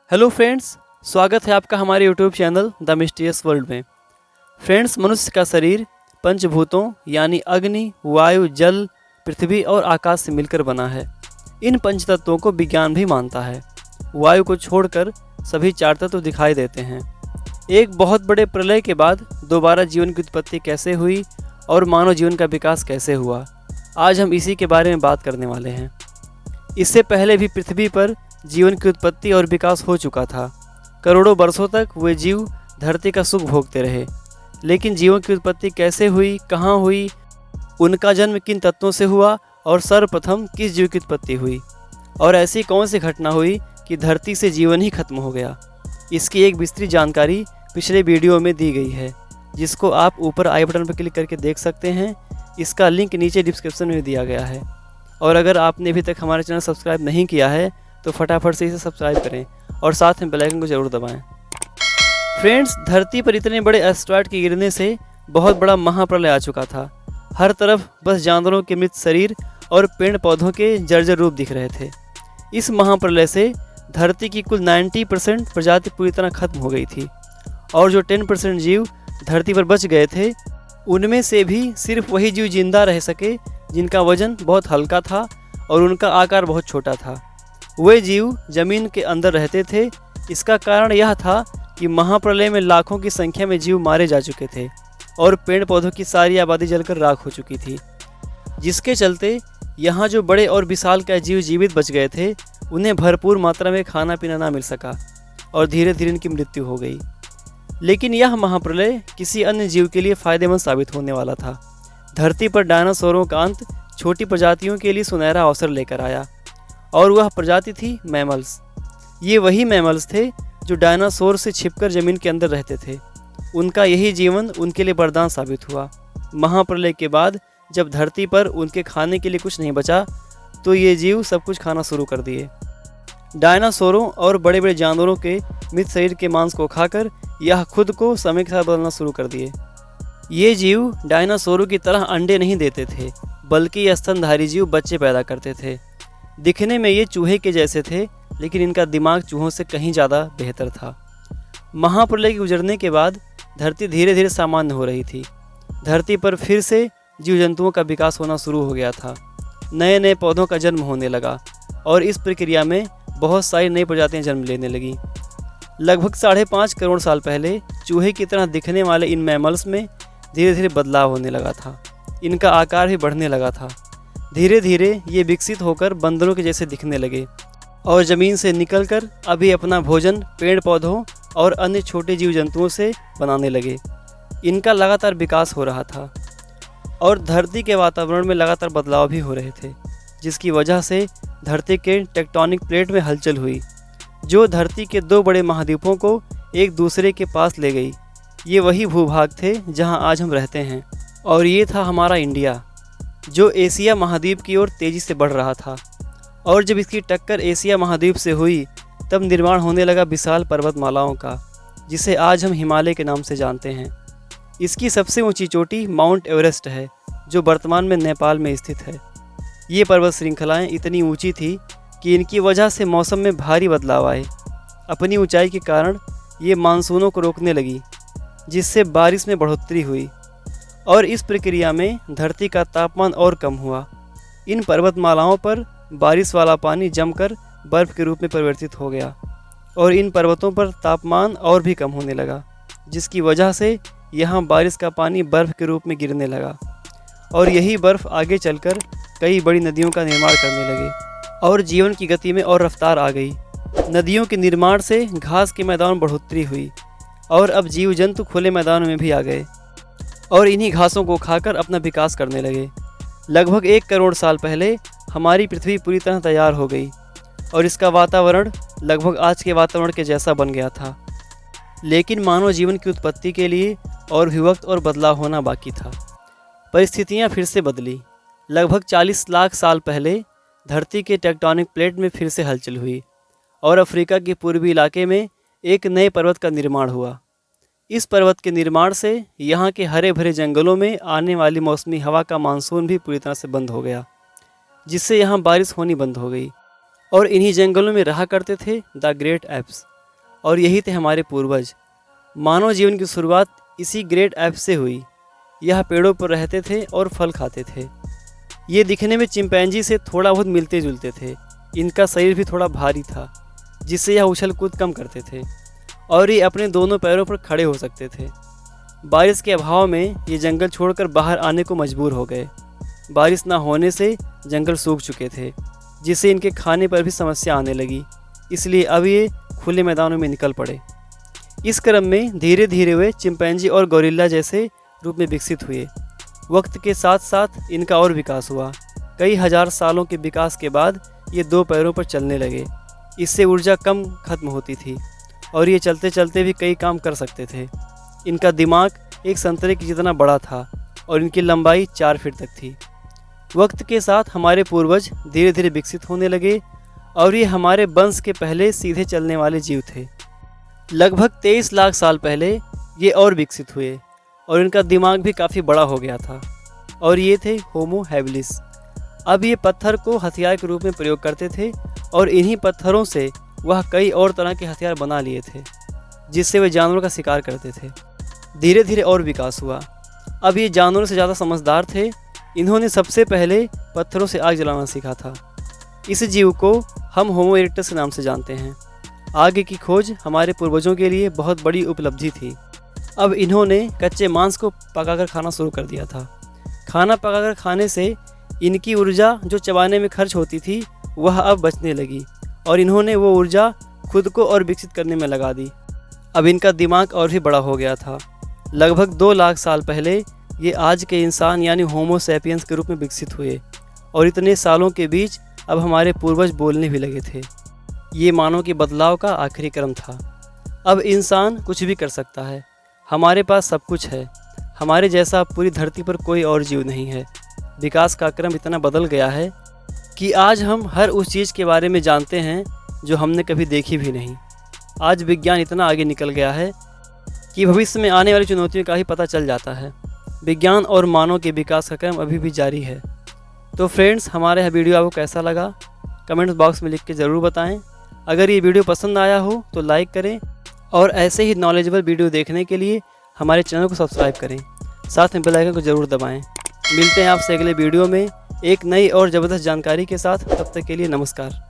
Hello friends, स्वागत है आपका हमारे YouTube channel the mysterious world में। फ्रेंड्स, मनुष्य का शरीर पंचभूतों यानी अग्नि, वायु, जल, पृथ्वी और आकाश से मिलकर बना है। इन पंचतत्वों को विज्ञान भी मानता है। वायु को छोड़कर सभी चार तत्व दिखाई देते हैं। एक बहुत बड़े प्रलय के बाद दोबारा जीवन की उत्पत्ति कैसे हुई और मानव जीवन का विकास कैसे हुआ, आज हम इसी के बारे में बात करने वाले हैं। इससे पहले भी पृथ्वी पर जीवन की उत्पत्ति और विकास हो चुका था। करोड़ों वर्षों तक वे जीव धरती का सुख भोगते रहे, लेकिन जीवन की उत्पत्ति कैसे हुई, कहाँ हुई, उनका जन्म किन तत्वों से हुआ और सर्वप्रथम किस जीव की उत्पत्ति हुई, और ऐसी कौन सी घटना हुई कि धरती से जीवन ही खत्म हो गया, इसकी एक विस्तृत जानकारी पिछले वीडियो में दी गई है, जिसको आप ऊपर आई बटन पर क्लिक करके देख सकते हैं। इसका लिंक नीचे डिस्क्रिप्शन में दिया गया है। और अगर आपने अभी तक हमारा चैनल सब्सक्राइब नहीं किया है तो फटाफट से इसे सब्सक्राइब करें और साथ में बेल आइकन को जरूर दबाएं। फ्रेंड्स, धरती पर इतने बड़े एस्टेरॉयड के गिरने से बहुत बड़ा महाप्रलय आ चुका था। हर तरफ बस जानवरों के मृत शरीर और पेड़ पौधों के जर्जर रूप दिख रहे थे। इस महाप्रलय से धरती की कुल 90% प्रजाति पूरी तरह खत्म हो गई थी, और जो 10% जीव धरती पर बच गए थे, उनमें से भी सिर्फ वही जीव जिंदा रह सके जिनका वजन बहुत हल्का था और उनका आकार बहुत छोटा था। वे जीव जमीन के अंदर रहते थे। इसका कारण यह था कि महाप्रलय में लाखों की संख्या में जीव मारे जा चुके थे और पेड़ पौधों की सारी आबादी जलकर राख हो चुकी थी, जिसके चलते यहाँ जो बड़े और विशालकाय जीव जीवित बच गए थे, उन्हें भरपूर मात्रा में खाना पीना ना मिल सका और धीरे धीरे इनकी मृत्यु हो गई। लेकिन यह महाप्रलय किसी अन्य जीव के लिए फायदेमंद साबित होने वाला था। धरती पर डायनासोरों का अंत छोटी प्रजातियों के लिए सुनहरा अवसर लेकर आया, और वह प्रजाति थी मैमल्स। ये वही मैमल्स थे जो डायनासोर से छिपकर जमीन के अंदर रहते थे। उनका यही जीवन उनके लिए वरदान साबित हुआ। महाप्रलय के बाद जब धरती पर उनके खाने के लिए कुछ नहीं बचा, तो ये जीव सब कुछ खाना शुरू कर दिए। डायनासोरों और बड़े बड़े जानवरों के मृत शरीर के मांस को खाकर यह खुद को समय के साथ बदलना शुरू कर दिए। ये जीव डायनासोरों की तरह अंडे नहीं देते थे, बल्कि ये स्तनधारी जीव बच्चे पैदा करते थे। दिखने में ये चूहे के जैसे थे, लेकिन इनका दिमाग चूहों से कहीं ज़्यादा बेहतर था। महाप्रलय के गुजरने के बाद धरती धीरे धीरे सामान्य हो रही थी। धरती पर फिर से जीव जंतुओं का विकास होना शुरू हो गया था। नए नए पौधों का जन्म होने लगा, और इस प्रक्रिया में बहुत सारी नई प्रजातियां जन्म लेने लगीं। लगभग 5.5 करोड़ साल पहले चूहे की तरह दिखने वाले इन मैमल्स में धीरे धीरे बदलाव होने लगा था। इनका आकार भी बढ़ने लगा था। धीरे धीरे ये विकसित होकर बंदरों के जैसे दिखने लगे और ज़मीन से निकलकर अभी अपना भोजन पेड़ पौधों और अन्य छोटे जीव जंतुओं से बनाने लगे। इनका लगातार विकास हो रहा था, और धरती के वातावरण में लगातार बदलाव भी हो रहे थे, जिसकी वजह से धरती के टेक्टोनिक प्लेट में हलचल हुई, जो धरती के 2 बड़े महाद्वीपों को एक दूसरे के पास ले गई। ये वही भूभाग थे जहां आज हम रहते हैं, और ये था हमारा इंडिया, जो एशिया महाद्वीप की ओर तेज़ी से बढ़ रहा था। और जब इसकी टक्कर एशिया महाद्वीप से हुई, तब निर्माण होने लगा विशाल पर्वतमालाओं का, जिसे आज हम हिमालय के नाम से जानते हैं। इसकी सबसे ऊंची चोटी माउंट एवरेस्ट है, जो वर्तमान में नेपाल में स्थित है। ये पर्वत श्रृंखलाएँ इतनी ऊंची थी कि इनकी वजह से मौसम में भारी बदलाव आए। अपनी ऊंचाई के कारण ये मानसूनों को रोकने लगी, जिससे बारिश में बढ़ोतरी हुई, और इस प्रक्रिया में धरती का तापमान और कम हुआ। इन पर्वतमालाओं पर बारिश वाला पानी जमकर बर्फ़ के रूप में परिवर्तित हो गया, और इन पर्वतों पर तापमान और भी कम होने लगा, जिसकी वजह से यहाँ बारिश का पानी बर्फ़ के रूप में गिरने लगा, और यही बर्फ़ आगे चलकर कई बड़ी नदियों का निर्माण करने लगे, और जीवन की गति में और रफ्तार आ गई। नदियों के निर्माण से घास के मैदान में बढ़ोतरी हुई, और अब जीव जंतु खुले मैदानों में भी आ गए और इन्हीं घासों को खाकर अपना विकास करने लगे। लगभग 1 करोड़ साल पहले हमारी पृथ्वी पूरी तरह तैयार हो गई, और इसका वातावरण लगभग आज के वातावरण के जैसा बन गया था। लेकिन मानव जीवन की उत्पत्ति के लिए और भी वक्त और बदलाव होना बाकी था। परिस्थितियाँ फिर से बदली। लगभग 40 लाख साल पहले धरती के टेक्टोनिक प्लेट में फिर से हलचल हुई, और अफ्रीका के पूर्वी इलाके में एक नए पर्वत का निर्माण हुआ। इस पर्वत के निर्माण से यहाँ के हरे भरे जंगलों में आने वाली मौसमी हवा का मानसून भी पूरी तरह से बंद हो गया, जिससे यहाँ बारिश होनी बंद हो गई। और इन्हीं जंगलों में रहा करते थे द ग्रेट एप्स, और यही थे हमारे पूर्वज। मानव जीवन की शुरुआत इसी ग्रेट ऐप से हुई। यह पेड़ों पर रहते थे और फल खाते थे। ये दिखने में चिंपैंजी से थोड़ा बहुत मिलते जुलते थे। इनका शरीर भी थोड़ा भारी था, जिससे यह उछल कूद कम करते थे और ये अपने दोनों पैरों पर खड़े हो सकते थे। बारिश के अभाव में ये जंगल छोड़कर बाहर आने को मजबूर हो गए। बारिश न होने से जंगल सूख चुके थे, जिससे इनके खाने पर भी समस्या आने लगी। इसलिए अब ये खुले मैदानों में निकल पड़े। इस क्रम में धीरे धीरे वे चिंपैंजी और गोरिल्ला जैसे रूप में विकसित हुए। वक्त के साथ साथ इनका और विकास हुआ। कई हजार सालों के विकास के बाद ये दो पैरों पर चलने लगे। इससे ऊर्जा कम खत्म होती थी और ये चलते चलते भी कई काम कर सकते थे। इनका दिमाग एक संतरे की जितना बड़ा था और इनकी लंबाई 4 फीट तक थी। वक्त के साथ हमारे पूर्वज धीरे धीरे विकसित होने लगे और ये हमारे वंश के पहले सीधे चलने वाले जीव थे। लगभग 23 लाख साल पहले ये और विकसित हुए और इनका दिमाग भी काफ़ी बड़ा हो गया था और ये थे होमो हैबिलिस। अब ये पत्थर को हथियार के रूप में प्रयोग करते थे और इन्हीं पत्थरों से वह कई और तरह के हथियार बना लिए थे, जिससे वे जानवरों का शिकार करते थे। धीरे धीरे और विकास हुआ। अब ये जानवरों से ज़्यादा समझदार थे। इन्होंने सबसे पहले पत्थरों से आग जलाना सीखा था। इस जीव को हम होमो इरेक्टस के नाम से जानते हैं। आग की खोज हमारे पूर्वजों के लिए बहुत बड़ी उपलब्धि थी। अब इन्होंने कच्चे मांस को पकाकर खाना शुरू कर दिया था। खाना पकाकर खाने से इनकी ऊर्जा जो चबाने में खर्च होती थी वह अब बचने लगी और इन्होंने वो ऊर्जा खुद को और विकसित करने में लगा दी। अब इनका दिमाग और भी बड़ा हो गया था। लगभग 2 लाख साल पहले ये आज के इंसान यानी होमो सैपियंस के रूप में विकसित हुए और इतने सालों के बीच अब हमारे पूर्वज बोलने भी लगे थे। ये मानव के बदलाव का आखिरी क्रम था। अब इंसान कुछ भी कर सकता है। हमारे पास सब कुछ है। हमारे जैसा पूरी धरती पर कोई और जीव नहीं है। विकास का क्रम इतना बदल गया है कि आज हम हर उस चीज़ के बारे में जानते हैं जो हमने कभी देखी भी नहीं। आज विज्ञान इतना आगे निकल गया है कि भविष्य में आने वाली चुनौतियों का ही पता चल जाता है। विज्ञान और मानव के विकास का क्रम अभी भी जारी है। तो फ्रेंड्स, हमारा यह वीडियो आपको कैसा लगा कमेंट्स बॉक्स में लिख के ज़रूर बताएं। अगर ये वीडियो पसंद आया हो तो लाइक करें और ऐसे ही नॉलेजेबल वीडियो देखने के लिए हमारे चैनल को सब्सक्राइब करें। साथ में बेल आइकन को ज़रूर दबाएं। मिलते हैं आपसे अगले वीडियो में एक नई और ज़बरदस्त जानकारी के साथ। तब तक के लिए नमस्कार।